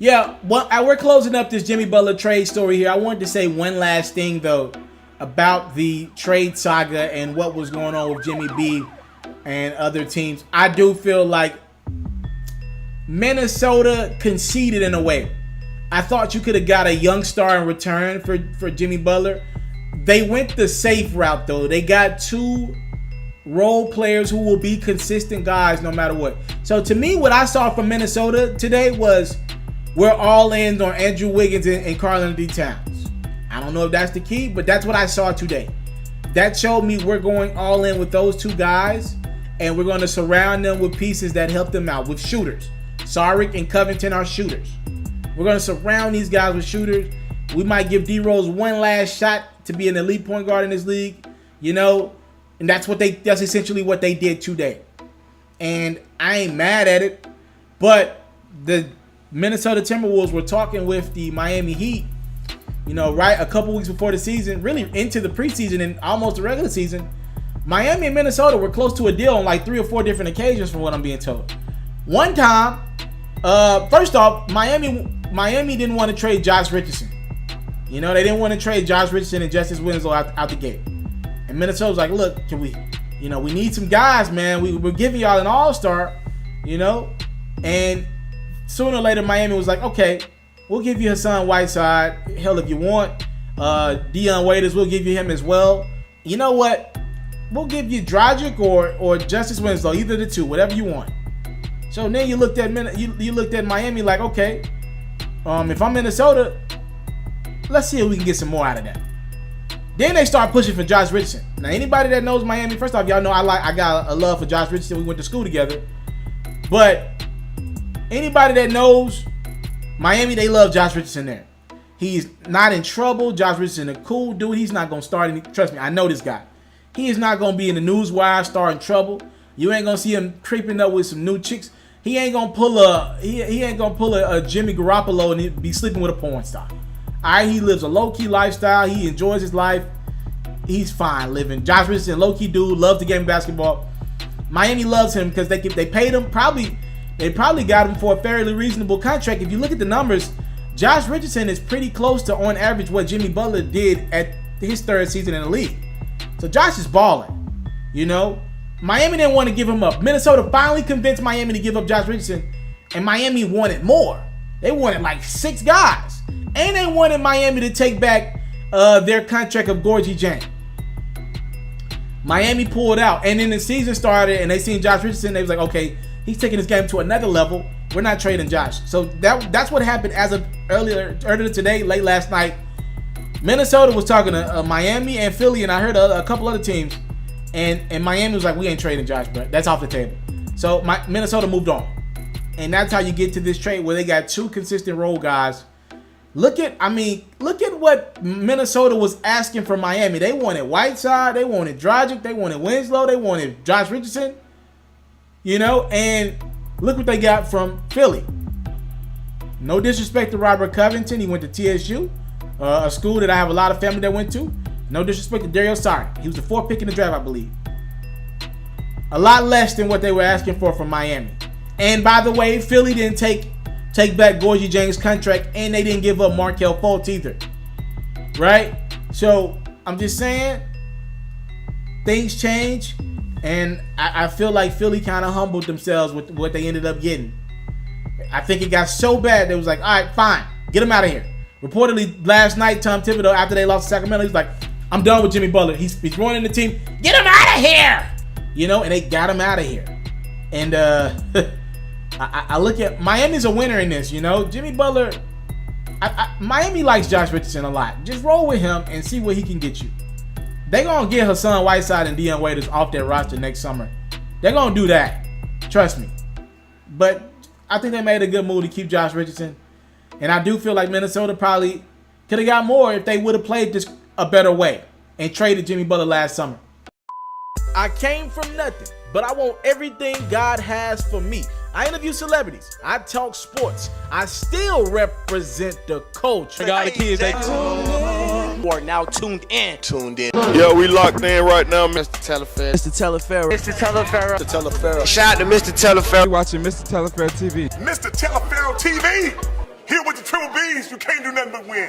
Yeah, well, we're closing up this Jimmy Butler trade story here. I wanted to say one last thing, though, about the trade saga and what was going on with Jimmy B and other teams. I do feel like Minnesota conceded in a way. I thought you could have got a young star in return for Jimmy Butler. They went the safe route, though. They got 2 role players who will be consistent guys no matter what. So to me, what I saw from Minnesota today was we're all in on Andrew Wiggins and Karl-Anthony Towns. I don't know if that's the key, but that's what I saw today. That showed me we're going all in with those 2 guys, and we're going to surround them with pieces that help them out, with shooters. Saric and Covington are shooters. We're going to surround these guys with shooters. We might give D-Rose one last shot to be an elite point guard in this league, and that's essentially what they did today. And I ain't mad at it, but the Minnesota Timberwolves were talking with the Miami Heat, right a couple weeks before the season, really into the preseason and almost the regular season. Miami and Minnesota were close to a deal on like 3 or 4 different occasions from what I'm being told. One time, first off, Miami didn't want to trade Josh Richardson. They didn't want to trade Josh Richardson and Justice Winslow out the gate. And Minnesota was like, look, can we, we need some guys, man. We're giving y'all an all-star, and sooner or later, Miami was like, okay, we'll give you Hassan Whiteside. Hell, if you want Dion Waiters, we'll give you him as well. You know what? We'll give you Dragic or Justice Winslow, either the 2, whatever you want. So then you looked at Miami like, okay, if I'm Minnesota, let's see if we can get some more out of that. Then they start pushing for Josh Richardson. Now, anybody that knows Miami, first off, y'all know I got a love for Josh Richardson. We went to school together. But anybody that knows Miami, they love Josh Richardson there. He's not in trouble. Josh Richardson, a cool dude. He's not going to start. Trust me, I know this guy. He is not going to be in the news wire starting trouble. You ain't going to see him creeping up with some new chicks. He ain't going to pull a Jimmy Garoppolo and be sleeping with a porn star. All right, he lives a low-key lifestyle. He enjoys his life. He's fine living. Josh Richardson, low-key dude, loves the game of basketball. Miami loves him because they paid him they probably got him for a fairly reasonable contract. If you look at the numbers, Josh Richardson is pretty close to on average what Jimmy Butler did at his 3rd season in the league. So Josh is balling. Miami didn't want to give him up. Minnesota finally convinced Miami to give up Josh Richardson, and Miami wanted more. They wanted like 6 guys. And they wanted Miami to take back their contract of Gorgie Jang. Miami pulled out. And then the season started and they seen Josh Richardson. They was like, okay, he's taking this game to another level. We're not trading Josh. So that's what happened as of earlier today, late last night. Minnesota was talking to Miami and Philly, and I heard a couple other teams. And Miami was like, we ain't trading Josh, bro. That's off the table. So Minnesota moved on. And that's how you get to this trade where they got 2 consistent role guys. Look at what Minnesota was asking for Miami. They wanted Whiteside, they wanted Dragic, they wanted Winslow, they wanted Josh Richardson. And look what they got from Philly. No disrespect to Robert Covington. He went to TSU, a school that I have a lot of family that went to. No disrespect to Dario Saric. He was the 4th pick in the draft, I believe. A lot less than what they were asking for from Miami. And by the way, Philly didn't take back Gorgie Jang's contract, and they didn't give up Markelle Fultz either. Right? So, I'm just saying, things change, and I feel like Philly kind of humbled themselves with what they ended up getting. I think it got so bad, they was like, all right, fine, get him out of here. Reportedly, last night, Tom Thibodeau, after they lost to Sacramento, he's like, I'm done with Jimmy Butler. He's ruining the team. Get him out of here! And they got him out of here. And, I look at Miami's a winner in this, Jimmy Butler. Miami likes Josh Richardson a lot. Just roll with him and see what he can get you. They're going to get Hassan Whiteside and Dion Waiters off their roster next summer. They're going to do that. Trust me. But I think they made a good move to keep Josh Richardson. And I do feel like Minnesota probably could have got more if they would have played this a better way and traded Jimmy Butler last summer. I came from nothing, but I want everything God has for me. I interview celebrities. I talk sports. I still represent the culture. I got the kids. You are now tuned in. Yeah, we locked in right now, Mr. Taliaferro. Mr. Taliaferro. Mr. Taliaferro. Mr. Taliaferro. Shout out to Mr. Taliaferro. You're watching Mr. Taliaferro TV. Mr. Taliaferro TV. Here you can't do nothing but win.